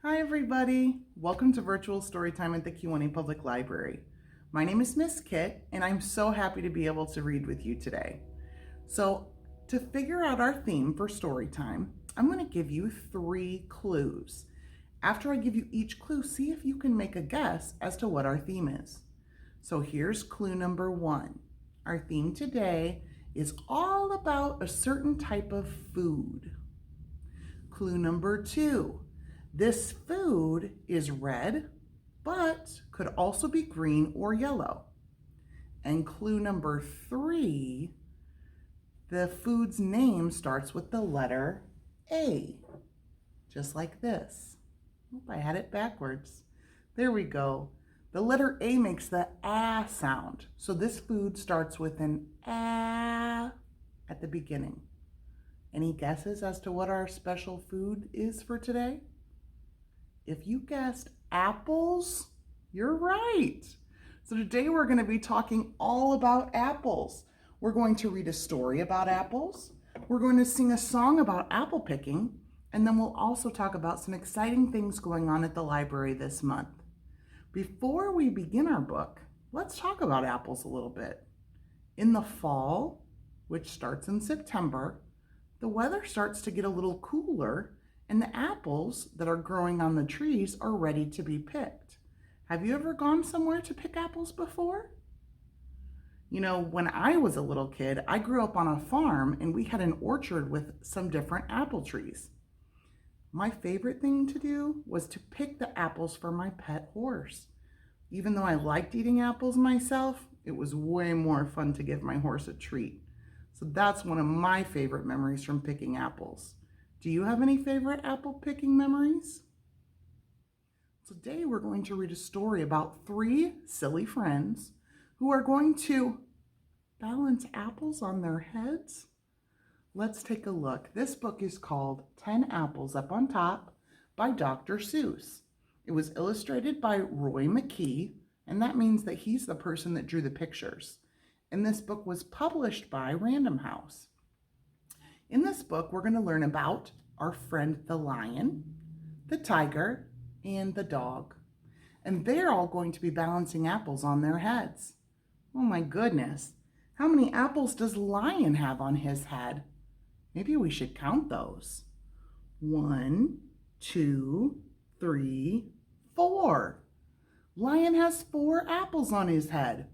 Hi everybody! Welcome to Virtual Storytime at the Kewanee Public Library. My name is Miss Kit and I'm so happy to be able to read with you today. So to figure out our theme for Storytime, I'm going to give you 3 clues. After I give you each clue, see if you can make a guess as to what our theme is. So here's clue number 1. Our theme today is all about a certain type of food. Clue number 2. This food is red, but could also be green or yellow. And clue number 3, the food's name starts with the letter A, just like this. Oop, I had it backwards. There we go. The letter A makes the ah sound. So this food starts with an ah at the beginning. Any guesses as to what our special food is for today? If you guessed apples, you're right. So today we're going to be talking all about apples. We're going to read a story about apples. We're going to sing a song about apple picking. And then we'll also talk about some exciting things going on at the library this month. Before we begin our book, let's talk about apples a little bit. In the fall, which starts in September, the weather starts to get a little cooler and the apples that are growing on the trees are ready to be picked. Have you ever gone somewhere to pick apples before? You know, when I was a little kid, I grew up on a farm and we had an orchard with some different apple trees. My favorite thing to do was to pick the apples for my pet horse. Even though I liked eating apples myself, it was way more fun to give my horse a treat. So that's one of my favorite memories from picking apples. Do you have any favorite apple picking memories? Today we're going to read a story about 3 silly friends who are going to balance apples on their heads. Let's take a look. This book is called 10 Apples Up on Top by Dr. Seuss. It was illustrated by Roy McKee, and that means that he's the person that drew the pictures. And this book was published by Random House. In this book, we're going to learn about our friend the lion, the tiger, and the dog. And they're all going to be balancing apples on their heads. Oh my goodness. How many apples does Lion have on his head? Maybe we should count those. 1, 2, 3, 4. Lion has 4 apples on his head.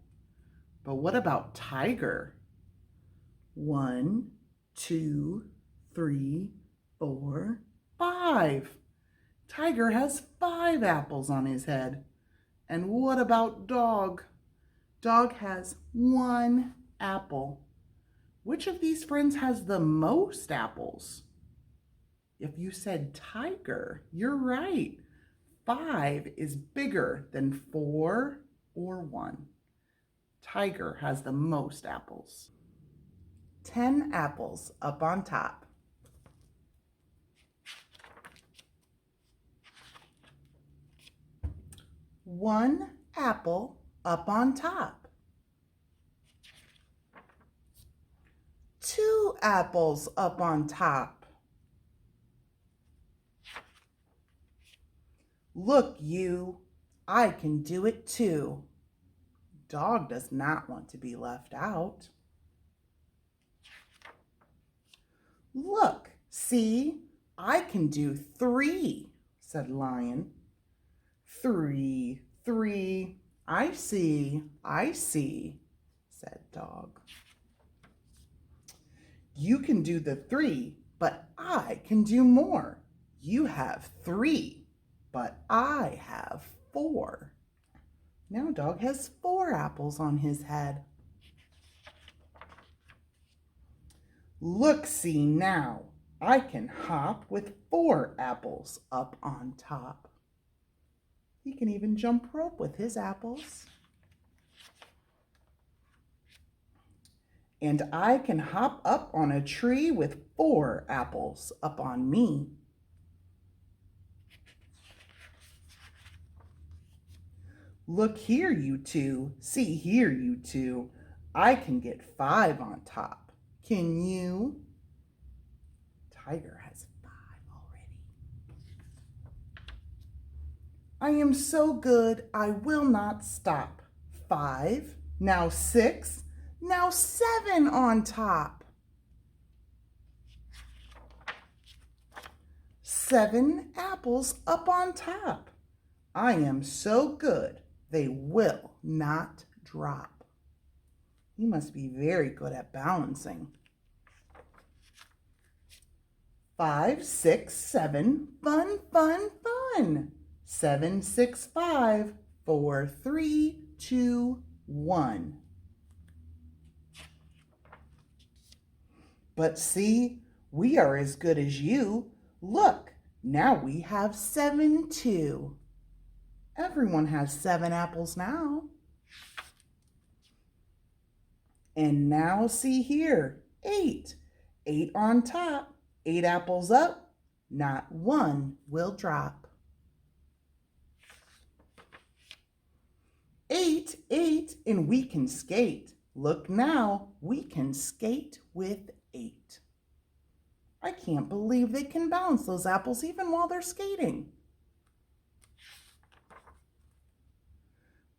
But what about Tiger? 1, 2, 3, 4, 5. Tiger has 5 apples on his head. And what about Dog? Dog has 1 apple. Which of these friends has the most apples? If you said Tiger, you're right. 5 is bigger than 4 or 1. Tiger has the most apples. 10 apples up on top. 1 apple up on top. 2 apples up on top. Look, you, I can do it too. Dog does not want to be left out. Look, see, I can do 3, said Lion. 3, 3, I see, said Dog. You can do the 3, but I can do more. You have 3, but I have 4. Now Dog has 4 apples on his head. Look, see now, I can hop with 4 apples up on top. He can even jump rope with his apples. And I can hop up on a tree with 4 apples up on me. Look here, you two. See here, you two. I can get 5 on top. Can you? Tiger has 5 already. I am so good, I will not stop. 5, now 6, now 7 on top. 7 apples up on top. I am so good, they will not drop. You must be very good at balancing. 5, 6, 7, fun, fun, fun. 7, 6, 5, 4, 3, 2, 1. But see, we are as good as you. Look, now we have 7 too. Everyone has 7 apples now. And now see here, 8. 8 on top, 8 apples up, not one will drop. 8, 8, and we can skate. Look now, we can skate with 8. I can't believe they can balance those apples even while they're skating.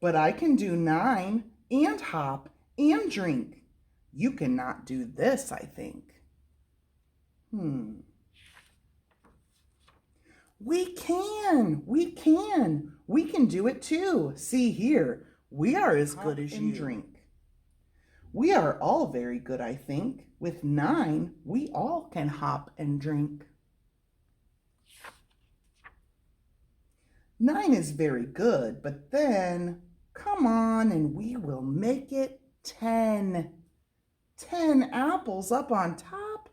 But I can do 9 and hop and drink. You cannot do this, I think. We can do it too. See here, we are as good as you. Drink. We are all very good, I think. With 9, we all can hop and drink. 9 is very good, but then, come on, and we will make it 10. 10 apples up on top.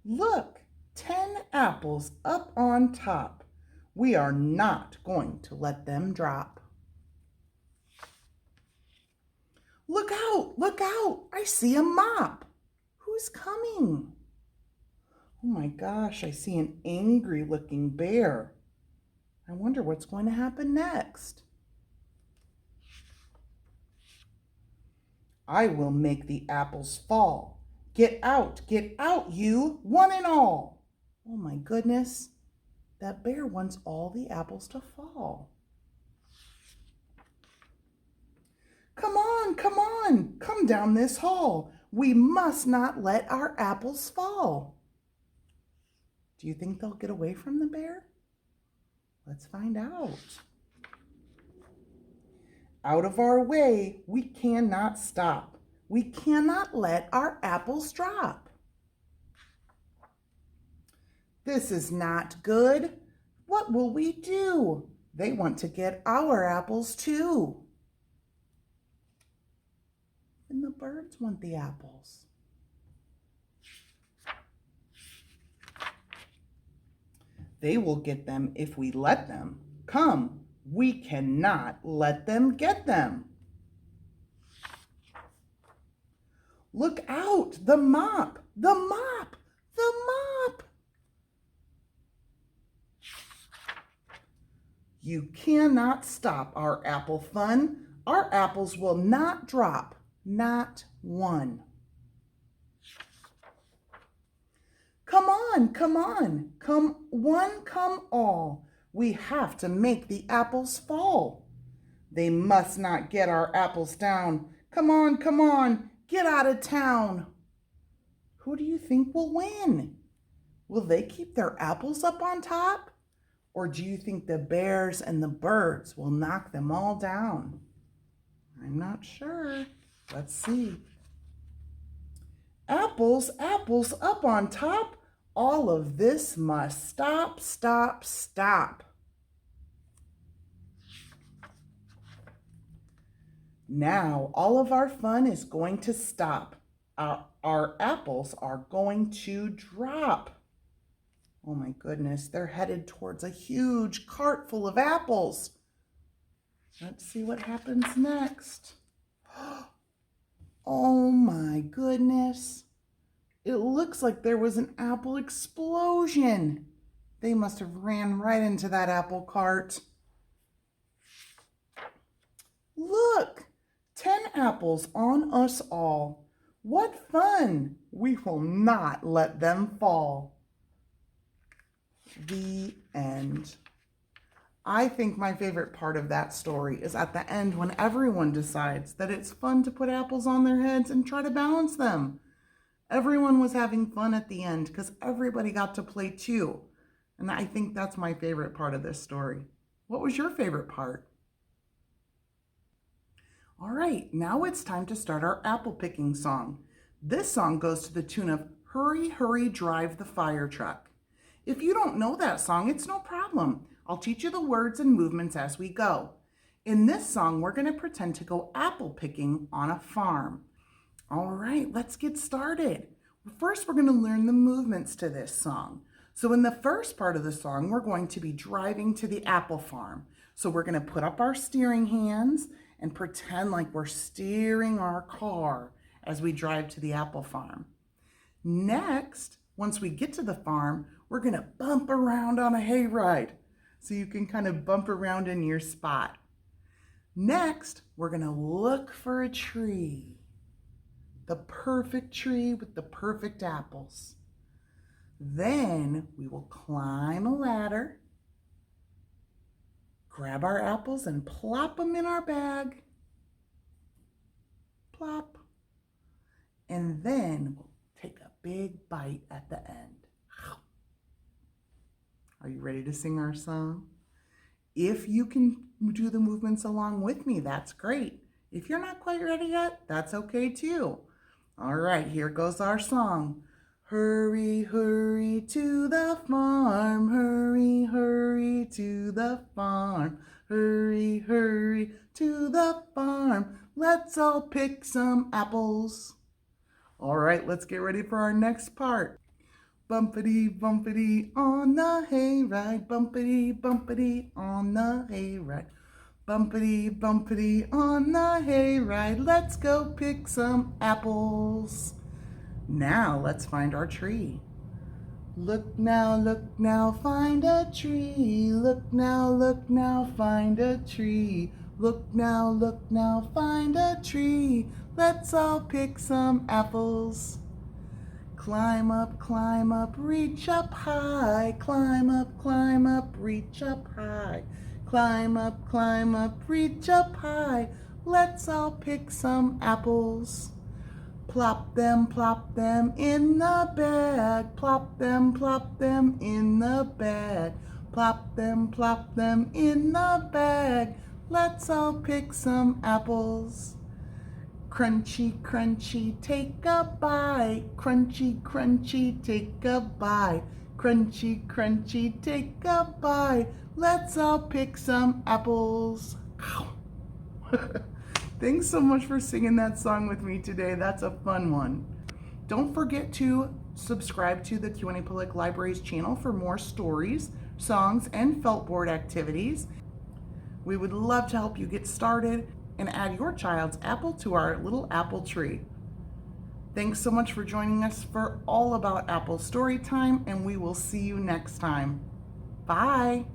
Look, 10 apples up on top. We are not going to let them drop. Look out, I see a mop. Who's coming? Oh my gosh, I see an angry looking bear. I wonder what's going to happen next. I will make the apples fall. Get out, you, one and all. Oh my goodness, that bear wants all the apples to fall. Come down this hall. We must not let our apples fall. Do you think they'll get away from the bear? Let's find out. Out of our way, we cannot stop. We cannot let our apples drop. This is not good. What will we do? They want to get our apples too. And the birds want the apples. They will get them if we let them. Come, we cannot let them get them. Look out, the mop. You cannot stop our apple fun. Our apples will not drop, not one. Come on, come one, come all. We have to make the apples fall. They must not get our apples down. Come on, get out of town. Who do you think will win? Will they keep their apples up on top? Or do you think the bears and the birds will knock them all down? I'm not sure. Let's see. Apples up on top. All of this must stop. Now all of our fun is going to stop. Our apples are going to drop. Oh my goodness, they're headed towards a huge cart full of apples. Let's see what happens next. Oh my goodness. It looks like there was an apple explosion. They must have ran right into that apple cart. Look, 10 apples on us all. What fun! We will not let them fall. The end. I think my favorite part of that story is at the end when everyone decides that it's fun to put apples on their heads and try to balance them. Everyone was having fun at the end because everybody got to play too. And I think that's my favorite part of this story. What was your favorite part? All right, now it's time to start our apple picking song. This song goes to the tune of Hurry, Hurry, Drive the Fire Truck. If you don't know that song, it's no problem. I'll teach you the words and movements as we go. In this song, we're going to pretend to go apple picking on a farm. All right, let's get started. First, we're going to learn the movements to this song. So in the first part of the song, we're going to be driving to the apple farm. So we're going to put up our steering hands and pretend like we're steering our car as we drive to the apple farm. Next, once we get to the farm, we're going to bump around on a hayride. So you can kind of bump around in your spot. Next, we're going to look for a tree. The perfect tree with the perfect apples. Then we will climb a ladder, grab our apples and plop them in our bag. Plop. And then we'll take a big bite at the end. Are you ready to sing our song? If you can do the movements along with me, that's great. If you're not quite ready yet, that's okay too. All right, here goes our song. Hurry, hurry to the farm. Hurry, hurry to the farm. Hurry, hurry to the farm. Let's all pick some apples. All right, let's get ready for our next part. Bumpity, bumpity on the hayride. Bumpity, bumpity on the hayride. Bumpity, bumpity on the hayride. Let's go pick some apples. Now let's find our tree. Look now, find a tree. Look now, find a tree. Look now, find a tree. Let's all pick some apples. Climb up, reach up high. Climb up, reach up high. Climb up, reach up high. Let's all pick some apples. Plop them in the bag. Plop them in the bag. Plop them in the bag. Let's all pick some apples. Crunchy, crunchy, take a bite. Crunchy, crunchy, take a bite. Crunchy, crunchy, take a bite. Let's all pick some apples. Thanks so much for singing that song with me today. That's a fun one. Don't forget to subscribe to the Q&A Public Library's channel for more stories, songs, and felt board activities. We would love to help you get started and add your child's apple to our little apple tree. Thanks so much for joining us for All About Apple Storytime, and we will see you next time. Bye.